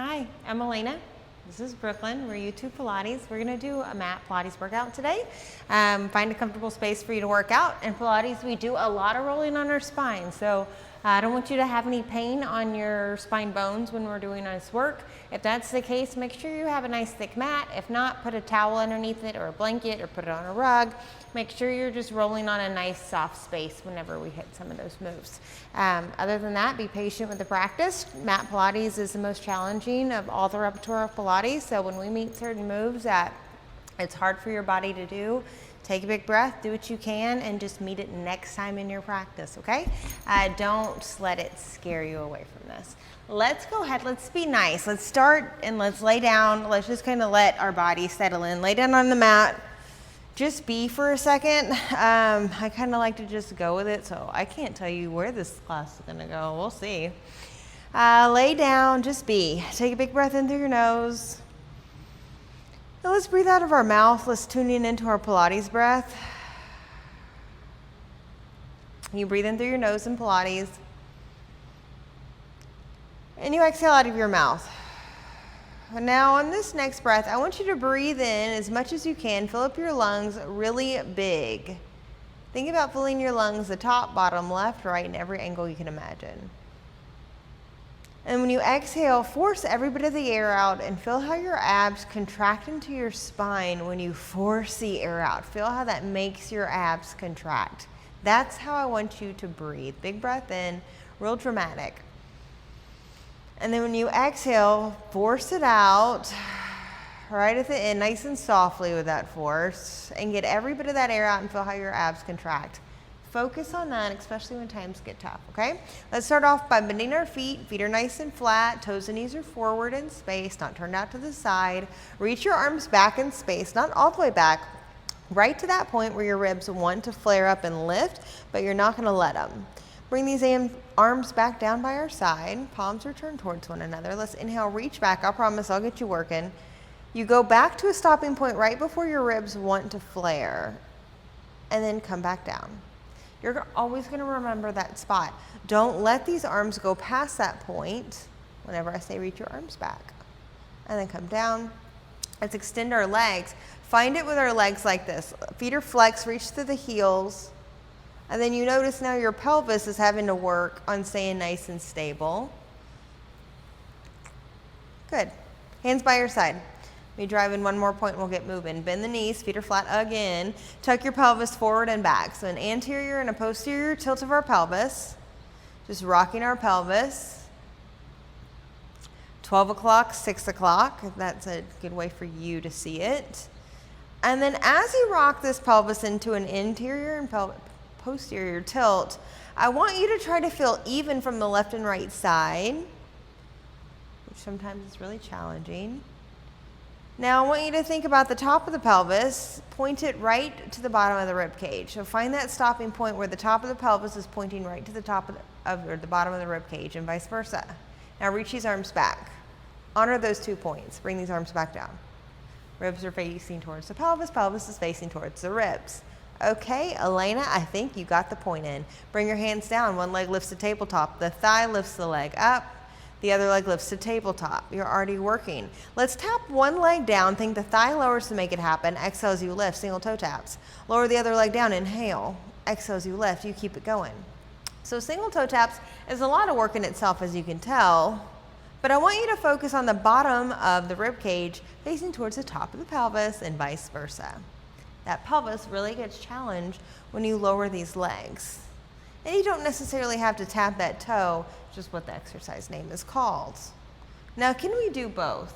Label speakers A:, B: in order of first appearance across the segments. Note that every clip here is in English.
A: Hi, I'm Elena. This is Brooklyn. We're YouTube Pilates. We're going to do a mat Pilates workout today. Find a comfortable space for you to work out. In Pilates, we do a lot of rolling on our spine. So I don't want you to have any pain on your spine bones when we're doing this work. If that's the case, make sure you have a nice thick mat. If not, put a towel underneath it or a blanket or put it on a rug. Make sure you're just rolling on a nice soft space whenever we hit some of those moves. Other than that, be patient with the practice. Mat Pilates is the most challenging of all the repertoire of Pilates. So when we meet certain moves that it's hard for your body to do, take a big breath, do what you can, and just meet it next time in your practice, okay? Don't let it scare you away from this. Let's go ahead, let's be nice. Let's start and let's lay down. Let's just kind of let our body settle in. Lay down on the mat. Just be for a second. I kind of like to just go with it, so I can't tell you where this class is gonna go. We'll see. Lay down, just be. Take a big breath in through your nose. Now let's breathe out of our mouth. Let's tune in into our Pilates breath. You breathe in through your nose in Pilates. And you exhale out of your mouth. Now on this next breath, I want you to breathe in as much as you can. Fill up your lungs really big. Think about filling your lungs the top, bottom, left, right, in every angle you can imagine. And when you exhale, force every bit of the air out and feel how your abs contract into your spine when you force the air out. Feel how that makes your abs contract. That's how I want you to breathe. Big breath in, real dramatic. And then when you exhale, force it out right at the end, nice and softly with that force, and get every bit of that air out and feel how your abs contract. Focus on that, especially when times get tough, okay? Let's start off by bending our feet. Feet are nice and flat. Toes and knees are forward in space, not turned out to the side. Reach your arms back in space, not all the way back, right to that point where your ribs want to flare up and lift, but you're not gonna let them. Bring these arms back down by our side. Palms are turned towards one another. Let's inhale, reach back. I promise I'll get you working. You go back to a stopping point right before your ribs want to flare, and then come back down. You're always going to remember that spot. Don't let these arms go past that point whenever I say reach your arms back. And then come down. Let's extend our legs. Find it with our legs like this. Feet are flexed, reach to the heels. And then you notice now your pelvis is having to work on staying nice and stable. Good. Hands by your side. We drive in one more point and we'll get moving. Bend the knees, feet are flat again. Tuck your pelvis forward and back. So an anterior and a posterior tilt of our pelvis. Just rocking our pelvis. 12 o'clock, 6 o'clock. That's a good way for you to see it. And then as you rock this pelvis into an interior and posterior tilt, I want you to try to feel even from the left and right side, which sometimes is really challenging. Now I want you to think about the top of the pelvis, point it right to the bottom of the rib cage. So find that stopping point where the top of the pelvis is pointing right to the top or the bottom of the rib cage and vice versa. Now reach these arms back. Honor those 2 points. Bring these arms back down. Ribs are facing towards the pelvis, pelvis is facing towards the ribs. Okay, Elena, I think you got the point in. Bring your hands down. One leg lifts the tabletop. The thigh lifts the leg up. The other leg lifts to tabletop. You're already working. Let's tap one leg down. Think the thigh lowers to make it happen. Exhale as you lift, single toe taps. Lower the other leg down, inhale. Exhale as you lift, you keep it going. So single toe taps is a lot of work in itself, as you can tell, but I want you to focus on the bottom of the rib cage facing towards the top of the pelvis and vice versa. That pelvis really gets challenged when you lower these legs. And you don't necessarily have to tap that toe, just what the exercise name is called. Now, can we do both?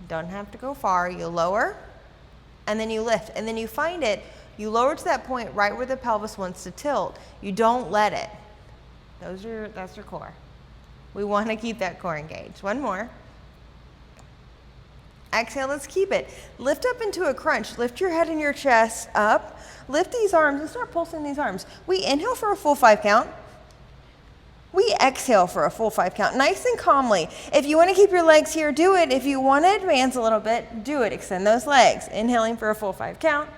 A: Don't have to go far. You lower, and then you lift, and then you find it. You lower to that point right where the pelvis wants to tilt. You don't let it. That's your core. We want to keep that core engaged. One more. Exhale, let's keep it. Lift up into a crunch. Lift your head and your chest up. Lift these arms and start pulsing these arms. We inhale for a full 5 count. We exhale for a full 5 count, nice and calmly. If you want to keep your legs here, do it. If you want to advance a little bit, do it. Extend those legs. Inhaling for a full 5 count.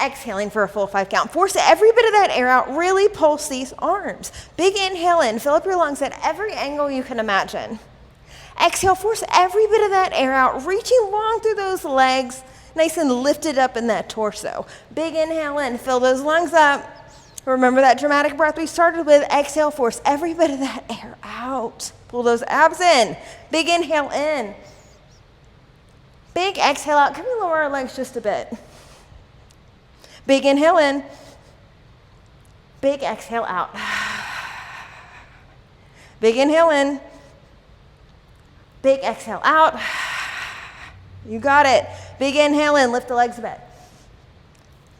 A: Exhaling for a full 5 count. Force every bit of that air out. Really pulse these arms. Big inhale in. Fill up your lungs at every angle you can imagine. Exhale, force every bit of that air out, reaching long through those legs, nice and lifted up in that torso. Big inhale in, fill those lungs up. Remember that dramatic breath we started with. Exhale, force every bit of that air out. Pull those abs in. Big inhale in. Big exhale out. Can we lower our legs just a bit? Big inhale in. Big exhale out. Big inhale in. Big exhale out. You got it. Big inhale in. Lift the legs a bit.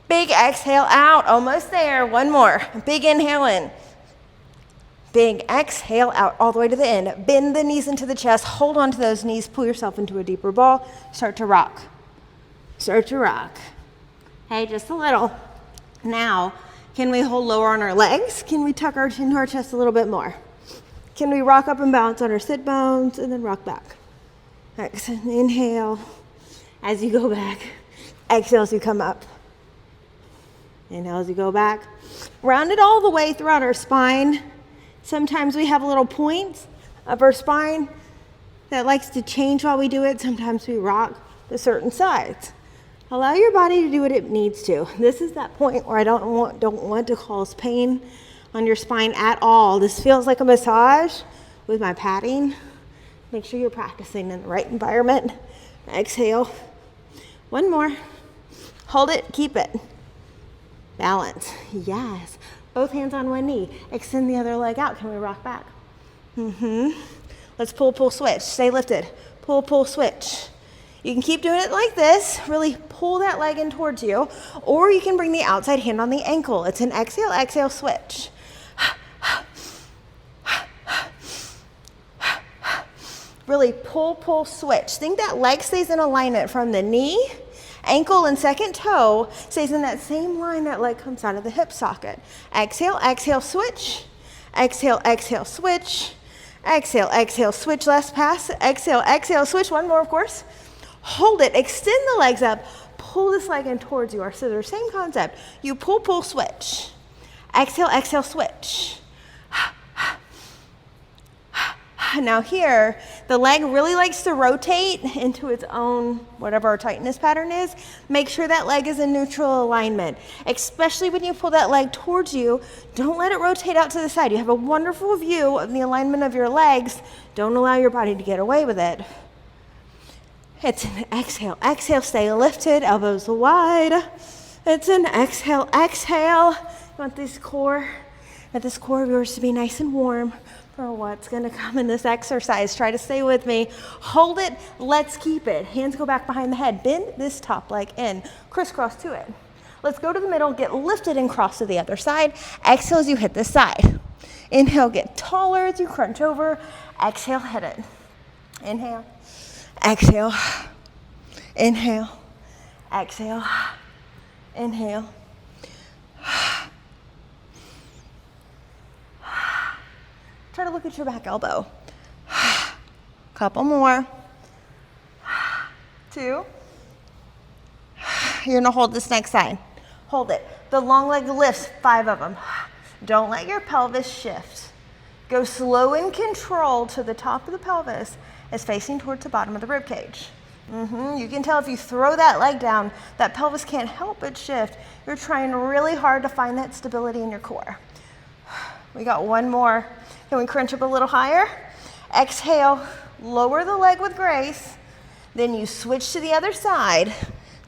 A: Big exhale out. Almost there. One more. Big inhale in. Big exhale out all the way to the end. Bend the knees into the chest. Hold on to those knees. Pull yourself into a deeper ball. Start to rock. Start to rock. Hey, just a little. Now, can we hold lower on our legs? Can we tuck our chin to our chest a little bit more? Can we rock up and bounce on our sit bones and then rock back? Exhale, inhale as you go back. Exhale as you come up. Inhale as you go back. Round it all the way throughout our spine. Sometimes we have little points of our spine that likes to change while we do it. Sometimes we rock to certain sides. Allow your body to do what it needs to. This is that point where I don't want to cause pain on your spine at all. This feels like a massage with my padding. Make sure you're practicing in the right environment. Exhale. One more. Hold it, keep it. Balance. Yes. Both hands on one knee. Extend the other leg out. Can we rock back? Let's pull, pull, switch. Stay lifted. Pull, pull, switch. You can keep doing it like this. Really pull that leg in towards you. Or you can bring the outside hand on the ankle. It's an exhale, exhale, switch. Really pull, pull, switch. Think that leg stays in alignment from the knee. Ankle and second toe stays in that same line that leg comes out of the hip socket. Exhale, exhale, switch. Exhale, exhale, switch. Exhale, exhale, switch, last pass. Exhale, exhale, switch. One more, of course. Hold it, extend the legs up. Pull this leg in towards you. Our scissor, same concept. You pull, pull, switch. Exhale, exhale, switch. Now here, the leg really likes to rotate into its own, whatever our tightness pattern is. Make sure that leg is in neutral alignment, especially when you pull that leg towards you. Don't let it rotate out to the side. You have a wonderful view of the alignment of your legs. Don't allow your body to get away with it. It's an exhale, exhale, stay lifted, elbows wide. It's an exhale, exhale. You want this core of yours to be nice and warm for what's gonna come in this exercise. Try to stay with me. Hold it, let's keep it. Hands go back behind the head. Bend this top leg in, crisscross to it. Let's go to the middle, get lifted and cross to the other side. Exhale as you hit this side. Inhale, get taller as you crunch over. Exhale, hit it. Inhale, exhale, inhale, exhale, inhale. Try to look at your back elbow. Couple more. 2. You're gonna hold this next side. Hold it. The long leg lifts, 5 of them. Don't let your pelvis shift. Go slow and controlled to the top of the pelvis is facing towards the bottom of the rib cage. You can tell if you throw that leg down, that pelvis can't help but shift. You're trying really hard to find that stability in your core. We got one more. Can we crunch up a little higher? Exhale, lower the leg with grace. Then you switch to the other side.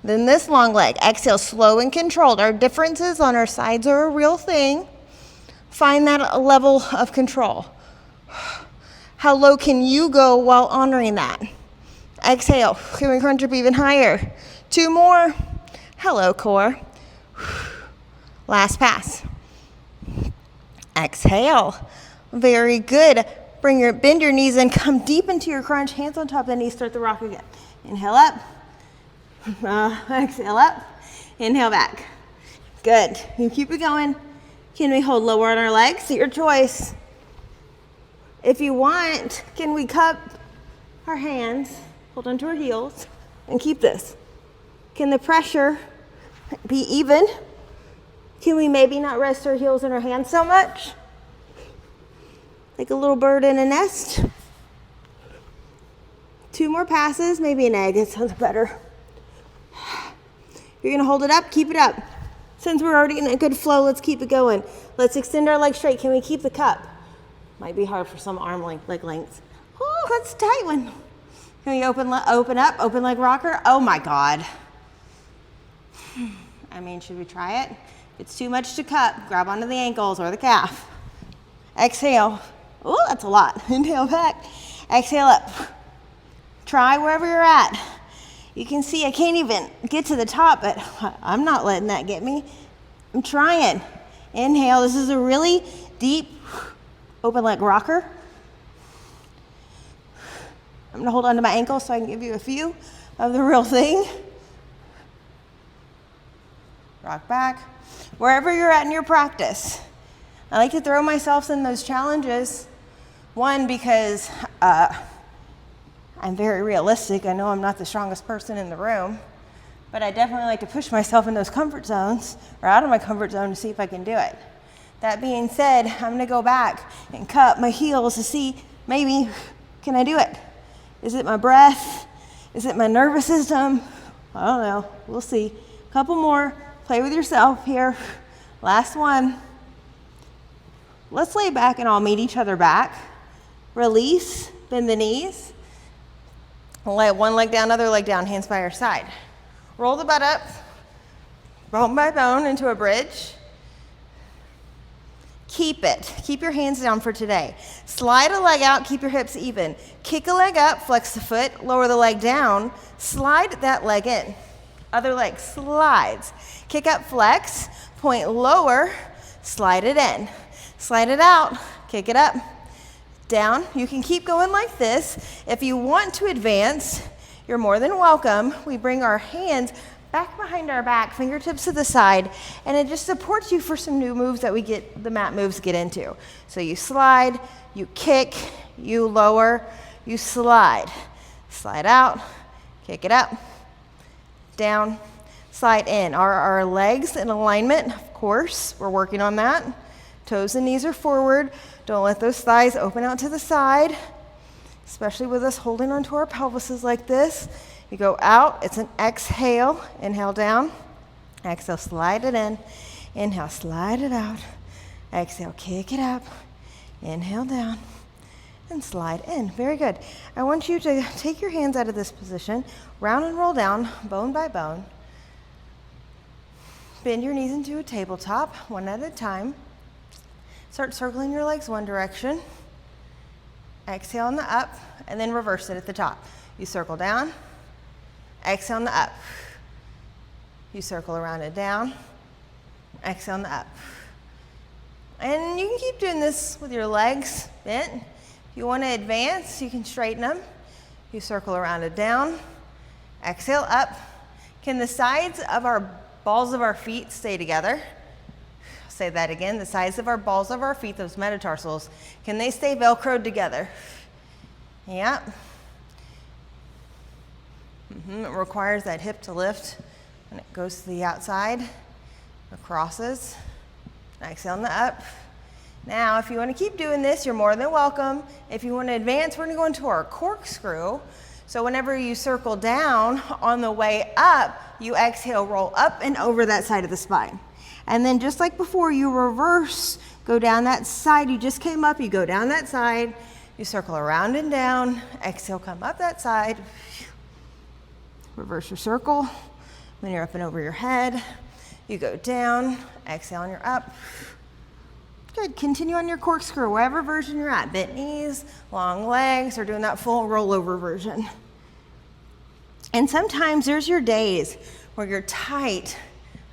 A: Then this long leg. Exhale, slow and controlled. Our differences on our sides are a real thing. Find that level of control. How low can you go while honoring that? Exhale, can we crunch up even higher? 2 more. Hello, core. Last pass. Exhale. Very good. Bend your knees in, come deep into your crunch, hands on top of the knees, start the rock again. Inhale up, exhale up, inhale back. Good, you keep it going. Can we hold lower on our legs? Your choice. If you want, can we cup our hands, hold onto our heels, and keep this? Can the pressure be even? Can we maybe not rest our heels in our hands so much? Like a little bird in a nest. 2 more passes, maybe an egg, it sounds better. You're gonna hold it up, keep it up. Since we're already in a good flow, let's keep it going. Let's extend our legs straight. Can we keep the cup? Might be hard for some leg lengths. Oh, that's a tight one. Can we open up, open leg rocker? Oh my God. I mean, should we try it? If it's too much to cup, grab onto the ankles or the calf. Exhale. Oh, that's a lot. Inhale back. Exhale up. Try wherever you're at. You can see I can't even get to the top, but I'm not letting that get me. I'm trying. Inhale. This is a really deep open leg rocker. I'm gonna hold on to my ankle so I can give you a few of the real thing. Rock back. Wherever you're at in your practice. I like to throw myself in those challenges. One, because I'm very realistic. I know I'm not the strongest person in the room, but I definitely like to push myself in those comfort zones or out of my comfort zone to see if I can do it. That being said, I'm gonna go back and cup my heels to see maybe, can I do it? Is it my breath? Is it my nervous system? I don't know, we'll see. Couple more, play with yourself here. Last one. Let's lay back and all meet each other back. Release, bend the knees. Lay one leg down, other leg down, hands by your side. Roll the butt up, bone by bone into a bridge. Keep it. Keep your hands down for today. Slide a leg out, keep your hips even. Kick a leg up, flex the foot, lower the leg down, slide that leg in. Other leg slides. Kick up, flex, point lower, slide it in. Slide it out, kick it up, down. You can keep going like this. If you want to advance, you're more than welcome. We bring our hands back behind our back, fingertips to the side, and it just supports you for some new moves that the mat moves get into. So you slide, you kick, you lower, you slide. Slide out, kick it up, down, slide in. Are our legs in alignment? Of course, we're working on that. Toes and knees are forward. Don't let those thighs open out to the side, especially with us holding onto our pelvises like this. You go out, it's an exhale, inhale down, exhale, slide it in, inhale, slide it out, exhale, kick it up, inhale down, and slide in. Very good. I want you to take your hands out of this position, round and roll down, bone by bone. Bend your knees into a tabletop, one at a time. Start circling your legs one direction. Exhale on the up, and then reverse it at the top. You circle down, exhale on the up. You circle around it down, exhale on the up. And you can keep doing this with your legs bent. If you want to advance, you can straighten them. You circle around it down, exhale up. Can the sides of our balls of our feet stay together? Say that again. The sides of our balls of our feet, those metatarsals, can they stay Velcroed together? Yeah. It requires that hip to lift when it goes to the outside, it crosses. Exhale on the up. Now, if you want to keep doing this, you're more than welcome. If you want to advance, we're going to go into our corkscrew. So whenever you circle down on the way up, you exhale, roll up and over that side of the spine. And then just like before, you reverse, go down that side. You just came up, you go down that side, you circle around and down, exhale, come up that side, reverse your circle. When you're up and over your head, you go down, exhale and you're up. Good, continue on your corkscrew, whatever version you're at. Bent knees, long legs, or doing that full rollover version. And sometimes there's your days where you're tight.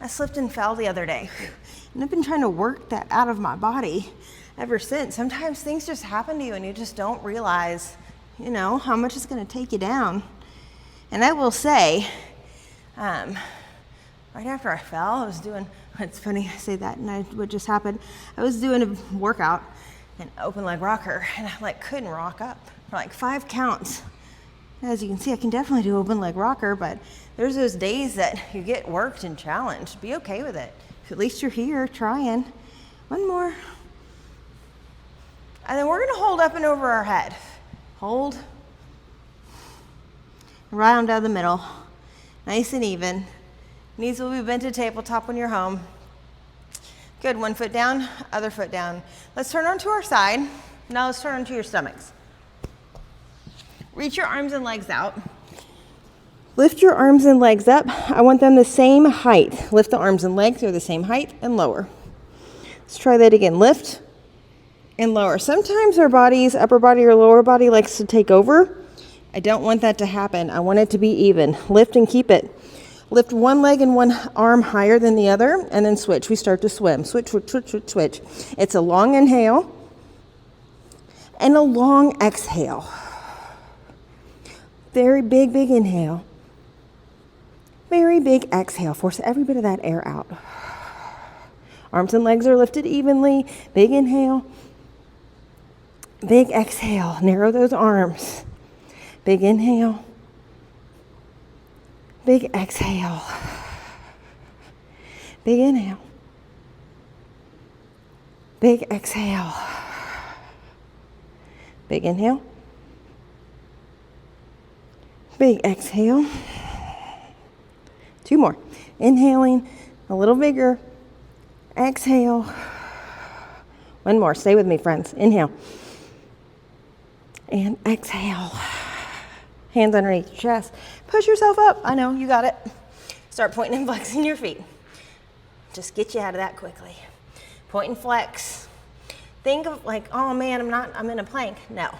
A: I slipped and fell the other day, and I've been trying to work that out of my body ever since. Sometimes things just happen to you and you just don't realize, how much it's going to take you down. And I will say, right after I fell, it's funny I say that, and what just happened, I was doing a workout, an open leg rocker, and I couldn't rock up for 5 counts. As you can see, I can definitely do open leg rocker, but there's those days that you get worked and challenged. Be okay with it. At least you're here trying. One more. And then we're going to hold up and over our head. Hold. Round down the middle, nice and even. Knees will be bent to tabletop when you're home. Good, one foot down, other foot down. Let's turn onto our side. Now let's turn onto your stomachs. Reach your arms and legs out. Lift your arms and legs up. I want them the same height. Lift the arms and legs, they're the same height, and lower. Let's try that again. Lift and lower. Sometimes our bodies, upper body or lower body, likes to take over. I don't want that to happen. I want it to be even. Lift and keep it. Lift one leg and one arm higher than the other, and then switch. We start to swim. Switch, switch, switch, switch, switch. It's a long inhale and a long exhale. Very big, big inhale. Very big exhale. Force every bit of that air out. Arms and legs are lifted evenly. Big inhale. Big exhale. Narrow those arms. Big inhale. Big exhale. Big inhale. Big exhale. Big inhale. Big exhale. Two more. Inhaling a little bigger. Exhale. One more. Stay with me, friends. Inhale. And exhale. Hands underneath your chest. Push yourself up. I know, you got it. Start pointing and flexing your feet. Just get you out of that quickly. Point and flex. Think of like, oh man, I'm in a plank. No.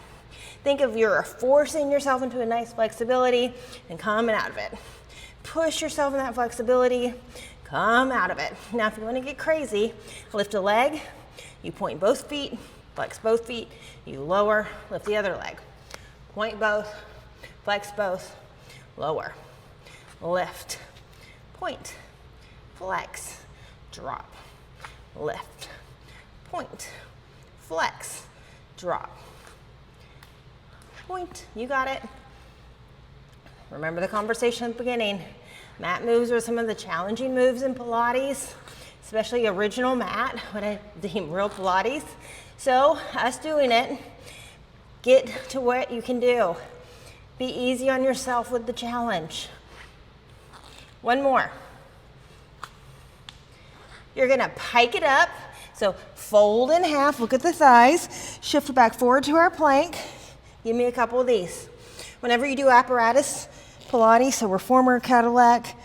A: Think of you're forcing yourself into a nice flexibility and coming out of it. Push yourself in that flexibility, come out of it. Now, if you want to get crazy, lift a leg, you point both feet, flex both feet, you lower, lift the other leg. Point both, flex both, lower, lift, point, flex, drop, lift, point, flex, drop, point. You got it. Remember the conversation at the beginning. Mat moves are some of the challenging moves in Pilates, especially original mat, what I deem real Pilates. So us doing it, get to what you can do. Be easy on yourself with the challenge. One more. You're gonna pike it up. So fold in half, look at the thighs, shift back forward to our plank. Give me a couple of these. Whenever you do apparatus Pilates, so reformer, Cadillac,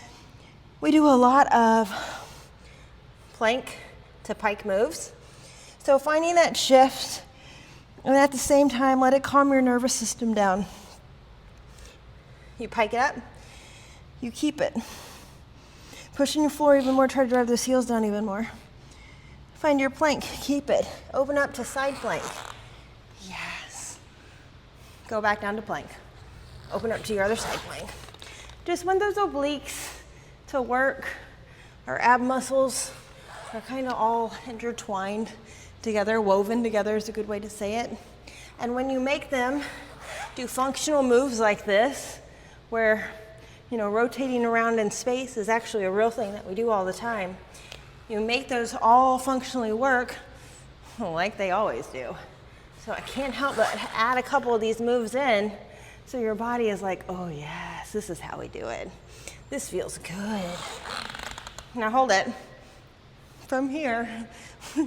A: we do a lot of plank to pike moves. So finding that shift, and at the same time, let it calm your nervous system down. You pike it up, you keep it. Pushing your floor even more, try to drive those heels down even more. Find your plank, keep it. Open up to side plank. Yes. Go back down to plank. Open up to your other side plank. Just want those obliques to work. Our ab muscles are kind of all intertwined together, woven together is a good way to say it. And when you make them do functional moves like this, where, you know, rotating around in space is actually a real thing that we do all the time. You make those all functionally work like they always do. So I can't help but add a couple of these moves in so your body is like, oh yes, this is how we do it. This feels good. Now hold it. From here,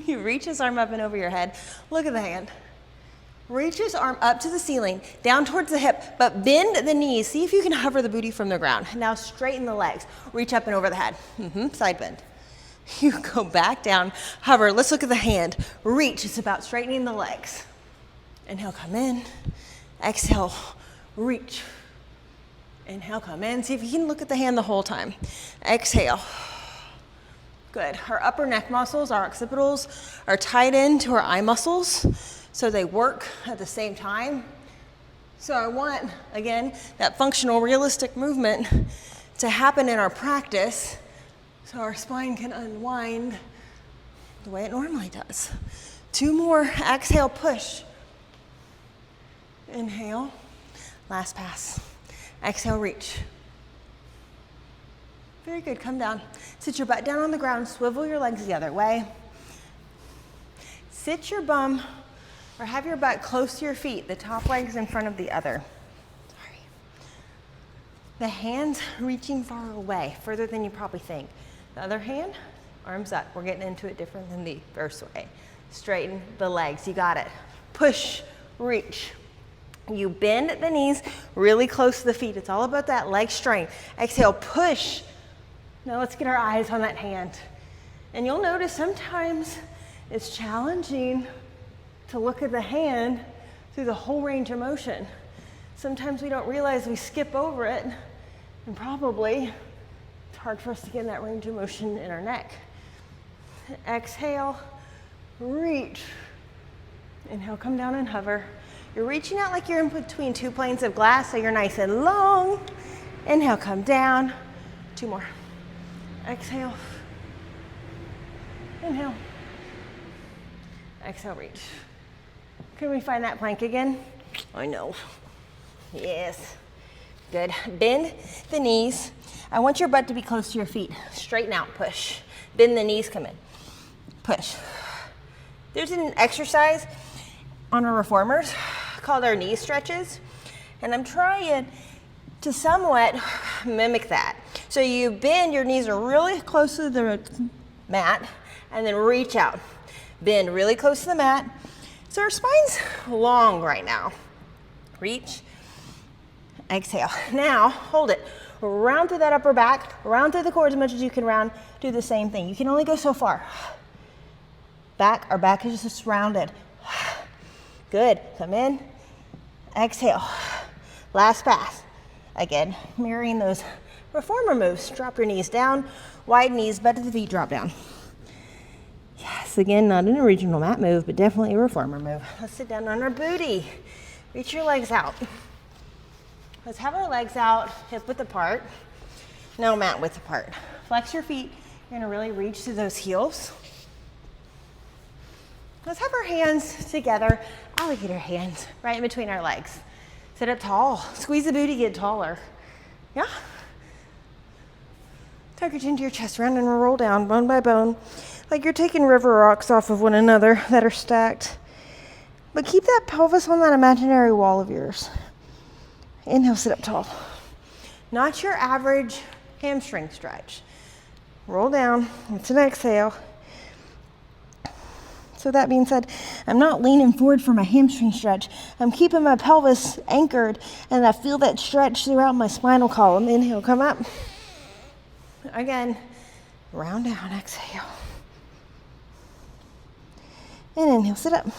A: you reach his arm up and over your head. Look at the hand. Reach his arm up to the ceiling, down towards the hip, but bend the knees. See if you can hover the booty from the ground. Now straighten the legs. Reach up and over the head. Side bend. You go back down, hover. Let's look at the hand. Reach. It's about straightening the legs. Inhale, come in. Exhale, reach. Inhale, come in. See if you can look at the hand the whole time. Exhale. Good. Our upper neck muscles, our occipitals, are tied into our eye muscles, so they work at the same time. So I want, again, that functional, realistic movement to happen in our practice so our spine can unwind the way it normally does. Two more. Exhale, push. Inhale. Last pass. Exhale, reach. Very good. Come down. Sit your butt down on the ground. Swivel your legs the other way. Sit your bum or have your butt close to your feet, the top leg's in front of the other. Sorry. The hands reaching far away, further than you probably think. The other hand, arms up. We're getting into it different than the first way. Straighten the legs, you got it. Push, reach. You bend the knees really close to the feet. It's all about that leg strength. Exhale, push. Now let's get our eyes on that hand. And you'll notice sometimes it's challenging to look at the hand through the whole range of motion. Sometimes we don't realize we skip over it, and probably it's hard for us to get in that range of motion in our neck. Exhale, reach. Inhale, come down and hover. You're reaching out like you're in between two planes of glass, so you're nice and long. Inhale, come down. 2 more. Exhale. Inhale. Exhale, reach. Can we find that plank again? I know. Yes. Good. Bend the knees. I want your butt to be close to your feet. Straighten out, push. Bend the knees, come in. Push. There's an exercise on our reformers called our knee stretches, and I'm trying to somewhat mimic that. So you bend, your knees are really close to the mat, and then reach out. Bend really close to the mat. So our spine's long right now. Reach, exhale. Now, hold it. Round through that upper back, round through the core as much as you can round. Do the same thing. You can only go so far. Back, our back is just rounded. Good, come in, exhale. Last pass. Again, mirroring those reformer moves. Drop your knees down, wide knees, butt of the feet drop down. Yes, again, not an original mat move, but definitely a reformer move. Let's sit down on our booty. Reach your legs out. Let's have our legs out, hip width apart. No, mat width apart. Flex your feet. You're gonna really reach through those heels. Let's have our hands together, alligator hands, right in between our legs. Sit up tall. Squeeze the booty, get taller. Yeah? Tuck your chin to your chest, round and roll down, bone by bone, like you're taking river rocks off of one another that are stacked. But keep that pelvis on that imaginary wall of yours. Inhale, sit up tall. Not your average hamstring stretch. Roll down. It's an exhale. So that being said, I'm not leaning forward for my hamstring stretch. I'm keeping my pelvis anchored, and I feel that stretch throughout my spinal column. Inhale, come up. Again, round down, exhale. And inhale, sit up. You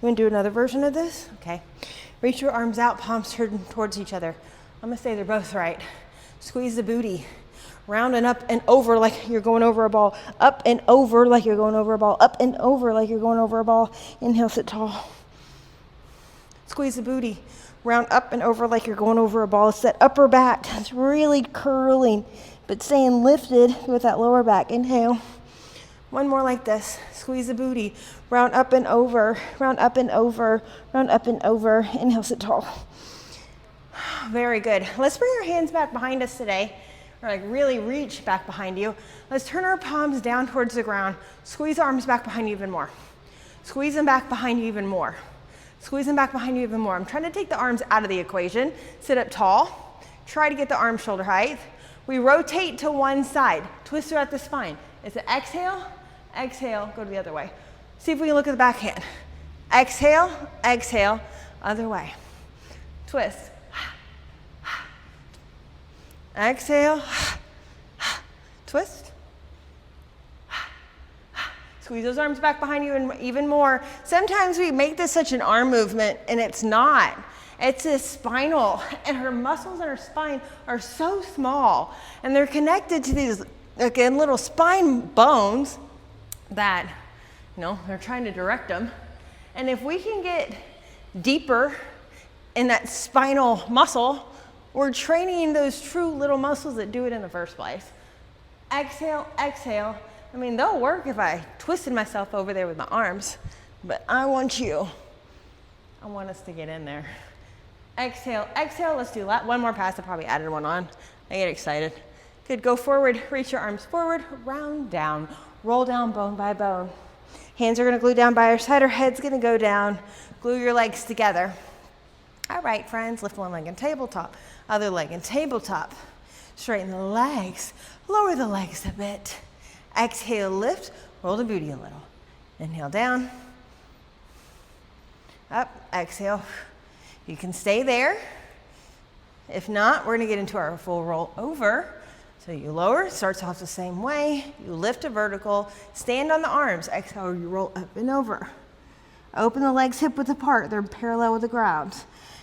A: want to do another version of this? Okay. Reach your arms out, palms turned towards each other. I'm going to say they're both right. Squeeze the booty. Round and up and over like you're going over a ball. Up and over like you're going over a ball. Up and over like you're going over a ball. Inhale, sit tall. Squeeze the booty. Round up and over like you're going over a ball. It's that upper back. It's really curling, but staying lifted with that lower back. Inhale. One more like this. Squeeze the booty. Round up and over. Round up and over. Round up and over. Inhale, sit tall. Very good. Let's bring our hands back behind us today. Or like really reach back behind you. Let's turn our palms down towards the ground. Squeeze arms back behind you even more. Squeeze them back behind you even more. Squeeze them back behind you even more. I'm trying to take the arms out of the equation. Sit up tall. Try to get the arms shoulder height. We rotate to one side. Twist throughout the spine. It's an exhale, exhale, go to the other way. See if we can look at the back hand. Exhale, exhale, other way. Twist. Exhale, twist. Squeeze those arms back behind you even more. Sometimes we make this such an arm movement, and it's not. It's a spinal, and her muscles in her spine are so small, and they're connected to these, again, little spine bones that, they're trying to direct them. And if we can get deeper in that spinal muscle, we're training those true little muscles that do it in the first place. Exhale, exhale. I mean, they'll work if I twisted myself over there with my arms, but I want us to get in there. Exhale, exhale. Let's do one more pass. I probably added one on. I get excited. Good, go forward. Reach your arms forward, round down. Roll down bone by bone. Hands are gonna glue down by our side. Our head's gonna go down. Glue your legs together. All right, friends, lift one leg in tabletop, other leg in tabletop. Straighten the legs, lower the legs a bit. Exhale, lift, roll the booty a little. Inhale down, up, exhale. You can stay there. If not, we're gonna get into our full roll over. So you lower, starts off the same way. You lift a vertical, stand on the arms. Exhale, you roll up and over. Open the legs hip width apart. They're parallel with the ground.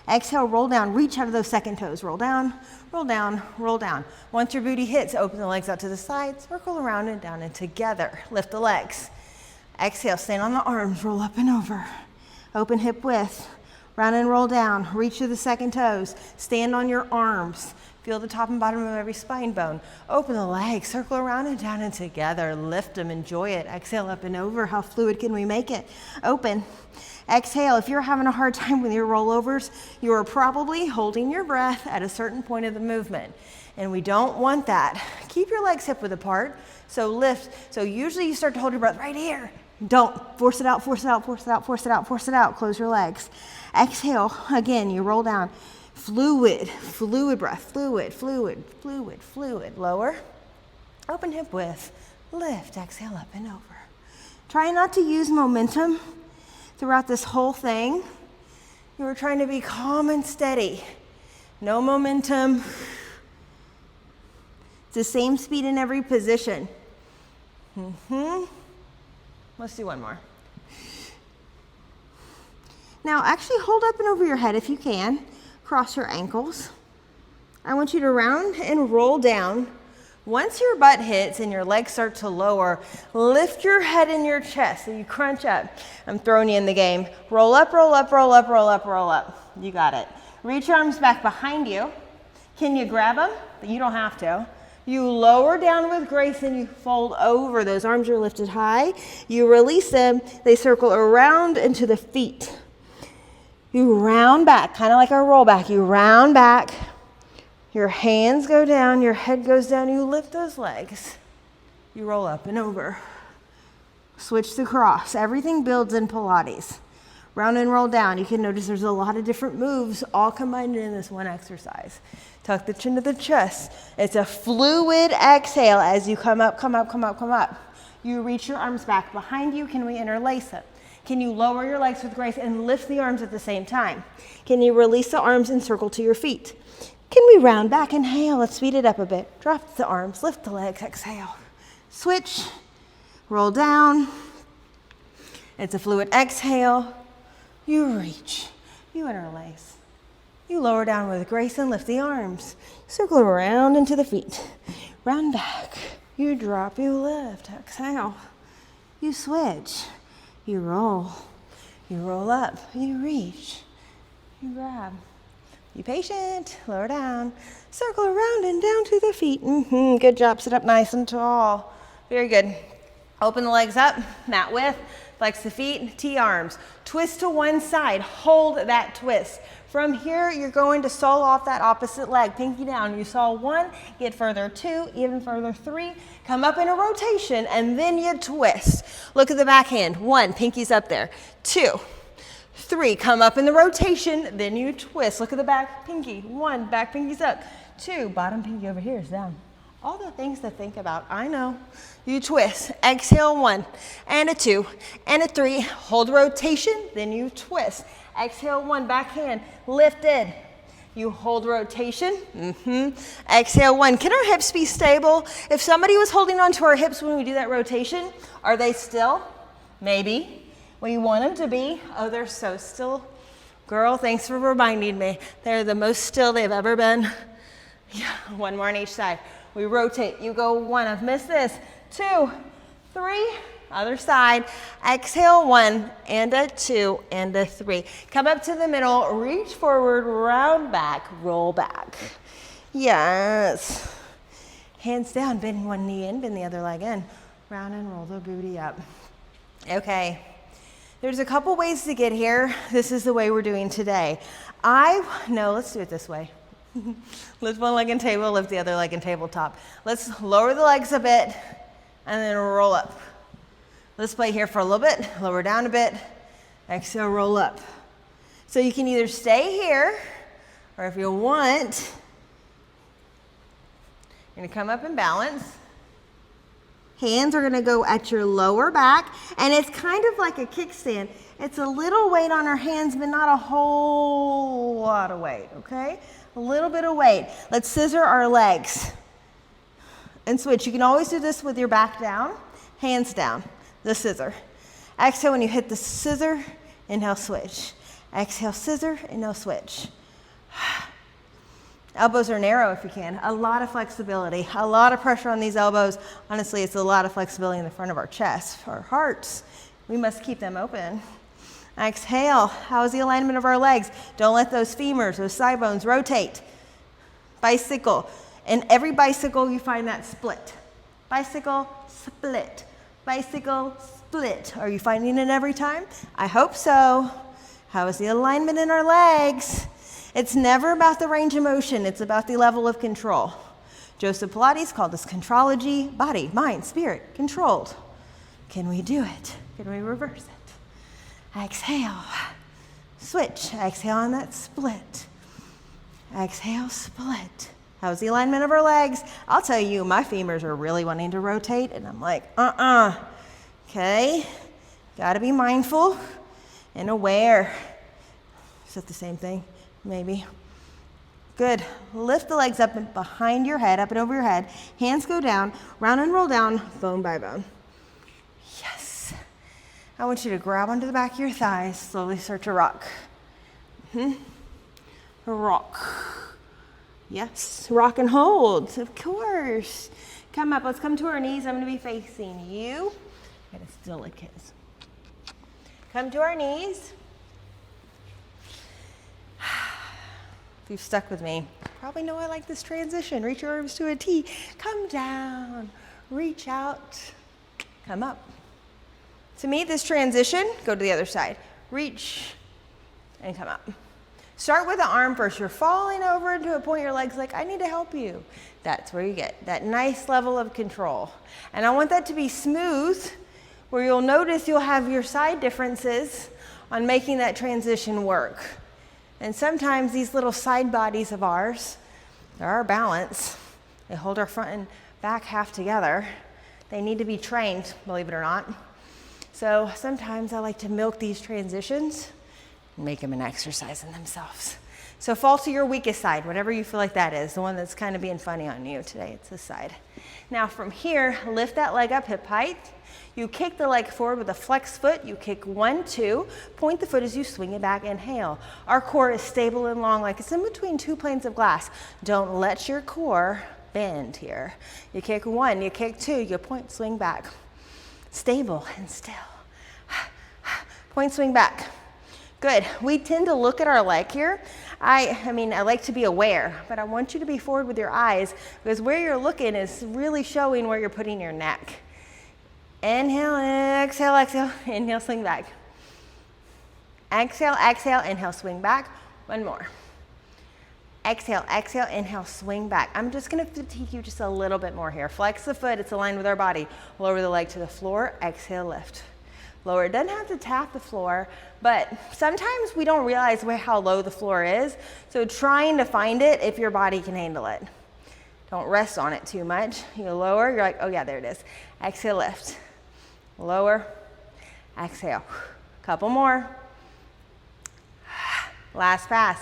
A: Exhale, roll down, reach out of those second toes. Roll down, roll down, roll down. Once your booty hits, open the legs out to the side, circle around and down and together. Lift the legs. Exhale, stand on the arms, roll up and over. Open hip width, round and roll down. Reach to the second toes, stand on your arms. Feel the top and bottom of every spine bone. Open the legs, circle around and down and together. Lift them, enjoy it. Exhale, up and over. How fluid can we make it? Open. Exhale. If you're having a hard time with your rollovers, you are probably holding your breath at a certain point of the movement. And we don't want that. Keep your legs hip width apart. So lift. So usually you start to hold your breath right here. Don't. Force it out, force it out, force it out, force it out, force it out. Close your legs. Exhale. Again, you roll down. Fluid, fluid breath, fluid, fluid, fluid, fluid. Lower, open hip width, lift, exhale up and over. Try not to use momentum throughout this whole thing. You are trying to be calm and steady. No momentum. It's the same speed in every position. Let's do one more. Now actually hold up and over your head if you can. Cross your ankles. I want you to round and roll down. Once your butt hits and your legs start to lower, lift your head and your chest so you crunch up. I'm throwing you in the game. Roll up, roll up, roll up, roll up, roll up. You got it. Reach your arms back behind you. Can you grab them? You don't have to. You lower down with grace and you fold over. Those arms are lifted high. You release them. They circle around into the feet. You round back, kind of like a roll back. You round back, your hands go down, your head goes down, you lift those legs. You roll up and over. Switch to cross. Everything builds in Pilates. Round and roll down. You can notice there's a lot of different moves all combined in this one exercise. Tuck the chin to the chest. It's a fluid exhale as you come up, come up, come up, come up. You reach your arms back behind you. Can we interlace them? Can you lower your legs with grace and lift the arms at the same time? Can you release the arms and circle to your feet? Can we round back? Inhale, let's speed it up a bit. Drop the arms, lift the legs, exhale. Switch, roll down. It's a fluid exhale. You reach, you interlace. You lower down with grace and lift the arms. Circle around into the feet. Round back, you drop, you lift, exhale. You switch. You roll up, you reach, you grab. Be patient, lower down, circle around and down to the feet. Good job, sit up nice and tall. Very good. Open the legs up, mat width, flex the feet, T-arms. Twist to one side, hold that twist. From here, you're going to sole off that opposite leg, pinky down. You saw one, get further two, even further three. Come up in a rotation, and then you twist. Look at the backhand. One, pinky's up there. 2, 3, come up in the rotation, then you twist. Look at the back pinky. 1, back pinky's up. 2, bottom pinky over here is down. All the things to think about, I know. You twist, exhale 1, and a 2, and a 3. Hold rotation, then you twist. Exhale 1, backhand, lifted. You hold rotation, Exhale 1. Can our hips be stable? If somebody was holding on to our hips when we do that rotation, are they still? Maybe. We want them to be. Oh, they're so still. Girl, thanks for reminding me. They're the most still they've ever been. Yeah, 1 more on each side. We rotate. You go 1. I've missed this. 2, 3. Other side. Exhale 1 and a 2 and a 3. Come up to the middle. Reach forward. Round back. Roll back. Yes. Hands down. Bend one knee in. Bend the other leg in. Round and roll the booty up. Okay. There's a couple ways to get here. This is the way we're doing today. No, let's do it this way. Lift one leg in table, lift the other leg in tabletop. Let's lower the legs a bit and then roll up. Let's play here for a little bit. Lower down a bit. Exhale, roll up. So you can either stay here, or if you want, you're gonna come up and balance. Hands are gonna go at your lower back, and it's kind of like a kickstand. It's a little weight on our hands, but not a whole lot of weight, okay? A little bit of weight. Let's scissor our legs and switch. You can always do this with your back down, hands down, the scissor. Exhale when you hit the scissor, inhale, switch. Exhale, scissor, inhale, switch. Elbows are narrow if you can. A lot of flexibility, a lot of pressure on these elbows. Honestly, it's a lot of flexibility in the front of our chest. For our hearts, we must keep them open. Exhale. How is the alignment of our legs? Don't let those femurs, those thigh bones rotate. Bicycle. In every bicycle, you find that split. Bicycle, split. Bicycle, split. Are you finding it every time? I hope so. How is the alignment in our legs? It's never about the range of motion. It's about the level of control. Joseph Pilates called this contrology, body, mind, spirit, controlled. Can we do it? Can we reverse it? Exhale. Switch. Exhale on that split. Exhale, split. How's the alignment of our legs? I'll tell you, my femurs are really wanting to rotate, and I'm like, Okay. Gotta be mindful and aware. Is that the same thing? Maybe. Good. Lift the legs up and behind your head, up and over your head. Hands go down, round and roll down, bone by bone. Yes. I want you to grab onto the back of your thighs, slowly start to rock. Rock. Yes. Rock and hold, of course. Come up. Let's come to our knees. I'm going to be facing you. I gotta still like his. Come to our knees. If you've stuck with me, probably know I like this transition. Reach your arms to a T. Come down, reach out, come up. To me, this transition, go to the other side. Reach and come up. Start with the arm first. You're falling over into a point, your leg's like, I need to help you. That's where you get that nice level of control. And I want that to be smooth, where you'll notice you'll have your side differences on making that transition work. And sometimes these little side bodies of ours, they're our balance. They hold our front and back half together. They need to be trained, believe it or not. So sometimes I like to milk these transitions and make them an exercise in themselves. So fall to your weakest side, whatever you feel like that is, the one that's kind of being funny on you today. It's this side. Now from here, lift that leg up hip height. You kick the leg forward with a flex foot. You kick 1, 2. Point the foot as you swing it back. Inhale. Our core is stable and long, like it's in between two planes of glass. Don't let your core bend here. You kick 1, you kick 2, you point, swing back. Stable and still. Point, swing back. Good. We tend to look at our leg here. I like to be aware, but I want you to be forward with your eyes, because where you're looking is really showing where you're putting your neck. Inhale, exhale, exhale, inhale, swing back. Exhale, exhale, inhale, swing back. One more. Exhale, exhale, inhale, swing back. I'm just gonna fatigue you just a little bit more here. Flex the foot, it's aligned with our body. Lower the leg to the floor, exhale, lift. Lower, it doesn't have to tap the floor, but sometimes we don't realize how low the floor is. So trying to find it if your body can handle it. Don't rest on it too much. You lower, you're like, oh yeah, there it is. Exhale, lift. Lower, exhale. Couple more. Last pass.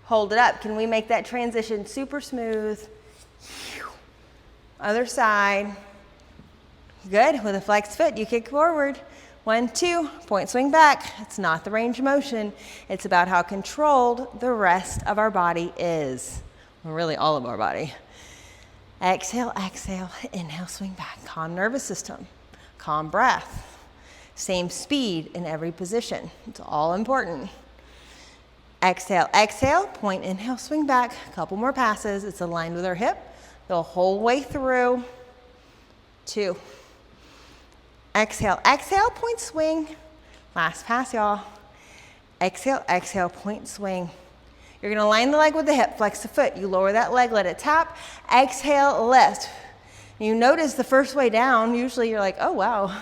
A: Hold it up. Can we make that transition super smooth? Other side. Good. With a flexed foot, you kick forward. 1, 2, point, swing back. It's not the range of motion. It's about how controlled the rest of our body is. Well, really all of our body. Exhale, exhale, inhale, swing back. Calm nervous system, calm breath. Same speed in every position. It's all important. Exhale, exhale, point, inhale, swing back. A couple more passes. It's aligned with our hip the whole way through. 2. Exhale, exhale, point, swing. Last pass, y'all. Exhale, exhale, point, swing. You're gonna line the leg with the hip, flex the foot. You lower that leg, let it tap. Exhale, lift. You notice the first way down, usually you're like, oh wow,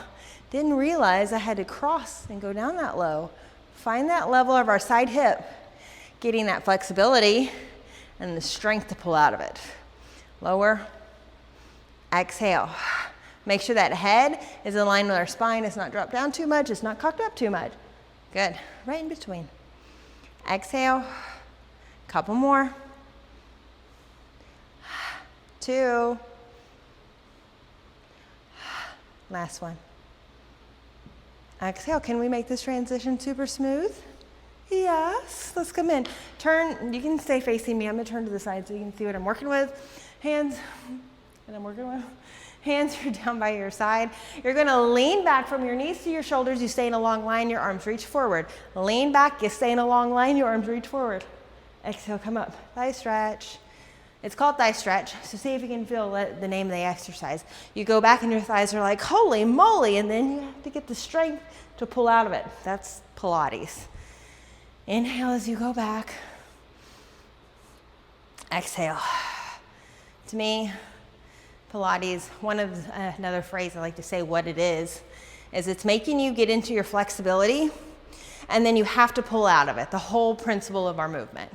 A: didn't realize I had to cross and go down that low. Find that level of our side hip, getting that flexibility and the strength to pull out of it. Lower, exhale. Make sure that head is aligned with our spine. It's not dropped down too much. It's not cocked up too much. Good, right in between. Exhale, couple more. 2. Last one. Exhale, can we make this transition super smooth? Yes, let's come in. Turn, you can stay facing me. I'm gonna turn to the side so you can see what I'm working with. Hands, and I'm working with. Hands are down by your side. You're gonna lean back from your knees to your shoulders. You stay in a long line, your arms reach forward. Lean back, you stay in a long line, your arms reach forward. Exhale, come up, thigh stretch. It's called thigh stretch, so see if you can feel the name of the exercise. You go back and your thighs are like, holy moly, and then you have to get the strength to pull out of it. That's Pilates. Inhale as you go back. Exhale. To me, Pilates, another phrase I like to say what it is it's making you get into your flexibility, and then you have to pull out of it, the whole principle of our movement.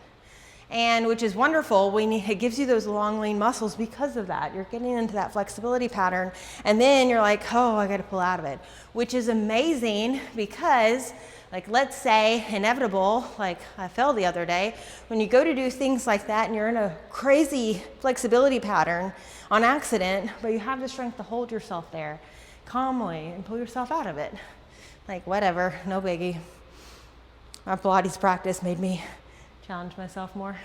A: And which is wonderful, it gives you those long, lean muscles because of that. You're getting into that flexibility pattern, and then you're like, oh, I gotta pull out of it, which is amazing because, like, let's say inevitable, like I fell the other day, when you go to do things like that and you're in a crazy flexibility pattern on accident, but you have the strength to hold yourself there calmly and pull yourself out of it. Like, whatever, no biggie. My Pilates practice made me challenge myself more.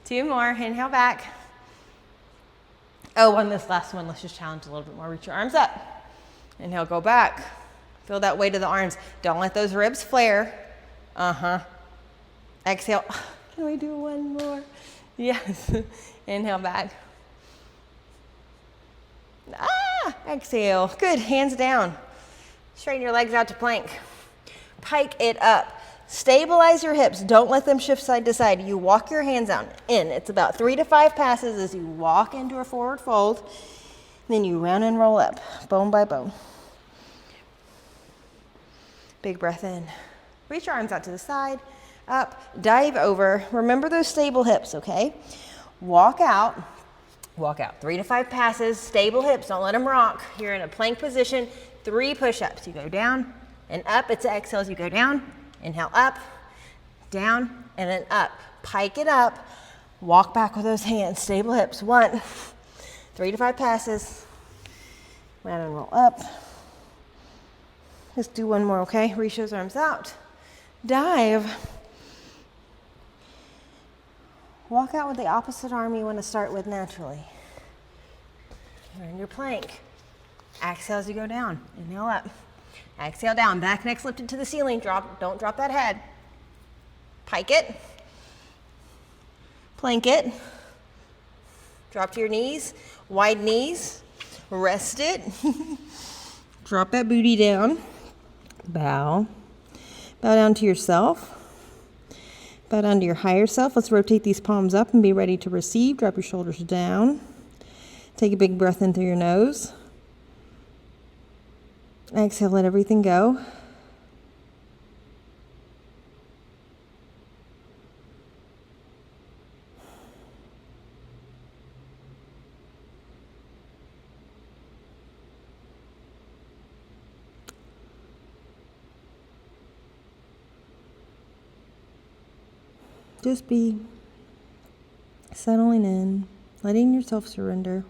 A: 2 more, inhale back. Oh, on this last one, let's just challenge a little bit more. Reach your arms up. Inhale, go back. Feel that weight of the arms. Don't let those ribs flare. Exhale. Can we do one more? Yes. Inhale back. Exhale. Good, hands down. Straighten your legs out to plank. Pike it up. Stabilize your hips. Don't let them shift side to side. You walk your hands out in. It's about 3 to 5 passes as you walk into a forward fold. Then you round and roll up, bone by bone. Big breath in. Reach your arms out to the side, up, dive over. Remember those stable hips, okay? Walk out. 3 to 5 passes, stable hips. Don't let them rock. You're in a plank position. 3 push-ups. You go down and up. It's an exhale as you go down. Inhale up, down, and then up. Pike it up. Walk back with those hands. Stable hips. 1, 3 to 5 passes. Round and roll up. Let's do one more, okay? Reach those arms out. Dive. Walk out with the opposite arm you want to start with naturally. You're in your plank. Exhale as you go down. Inhale up. Exhale down. Back neck's lifted to the ceiling. Don't drop that head. Pike it. Plank it. Drop to your knees. Wide knees. Rest it. Drop that booty down. Bow. Bow down to yourself. Bow down to your higher self. Let's rotate these palms up and be ready to receive. Drop your shoulders down. Take a big breath in through your nose. Exhale, let everything go. Just be settling in, letting yourself surrender.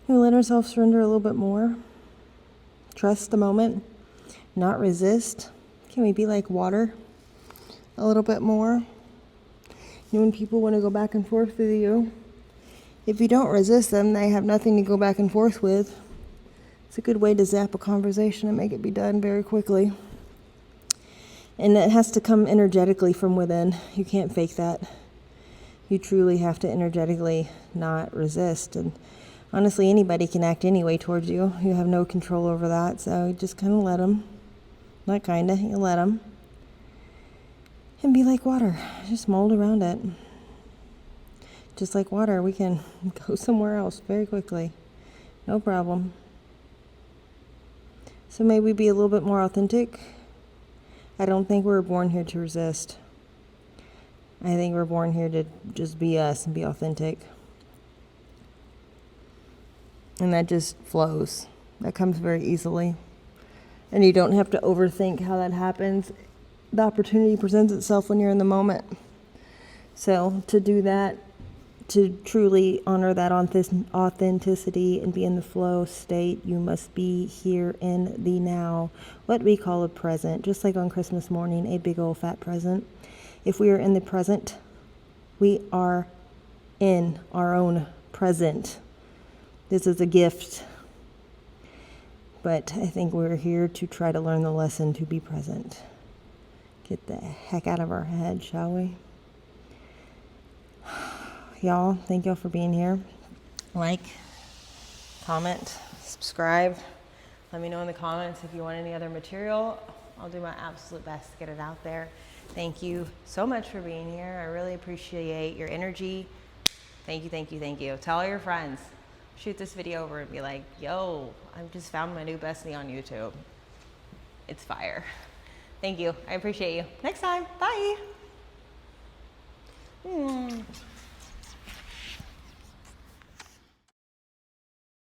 A: We let ourselves surrender a little bit more. Trust the moment, not resist. Can we be like water a little bit more? You know, when people want to go back and forth with you, if you don't resist them, they have nothing to go back and forth with. It's a good way to zap a conversation and make it be done very quickly. And it has to come energetically from within. You can't fake that. You truly have to energetically not resist. And honestly, anybody can act any way towards you. You have no control over that. So you just kind of let them. Not kind of, you let them. And be like water. Just mold around it. Just like water, we can go somewhere else very quickly. No problem. So maybe be a little bit more authentic. I don't think we're born here to resist. I think we're born here to just be us and be authentic. And that just flows. That comes very easily. And you don't have to overthink how that happens. The opportunity presents itself when you're in the moment. So to do that, to truly honor that authenticity and be in the flow state, you must be here in the now, what we call a present, just like on Christmas morning, a big old fat present. If we are in the present, we are in our own present. This is a gift, but I think we're here to try to learn the lesson to be present. Get the heck out of our head, shall we? Y'all, thank y'all for being here. Like, comment, subscribe. Let me know in the comments if you want any other material. I'll do my absolute best to get it out there. Thank you so much for being here. I really appreciate your energy. Thank you, thank you, thank you. Tell all your friends. Shoot this video over and be like, yo, I've just found my new bestie on YouTube. It's fire. Thank you. I appreciate you. Next time. Bye.